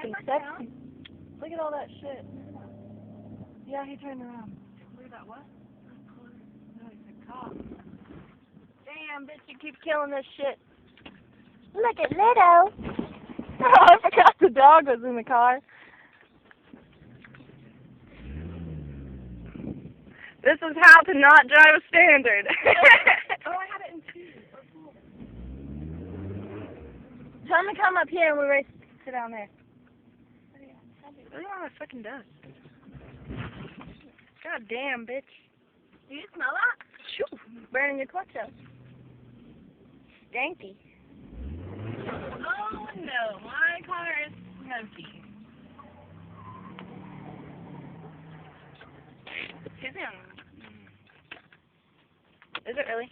looking sexy. Look at all that shit. Yeah, he turned around. Look at that what? No, he's a cop. Damn, bitch, you keep killing this shit. Look at Lido. Oh, I forgot the dog was in the car. This is how to not drive a Standard. Oh, I had it in 2. Tell him to come up here and we race to down there. Look at all that fucking dust. God damn, bitch. Do you smell that? Shoo, burning your clutch out. Stanky. Oh no, my car is smoky. Is it really?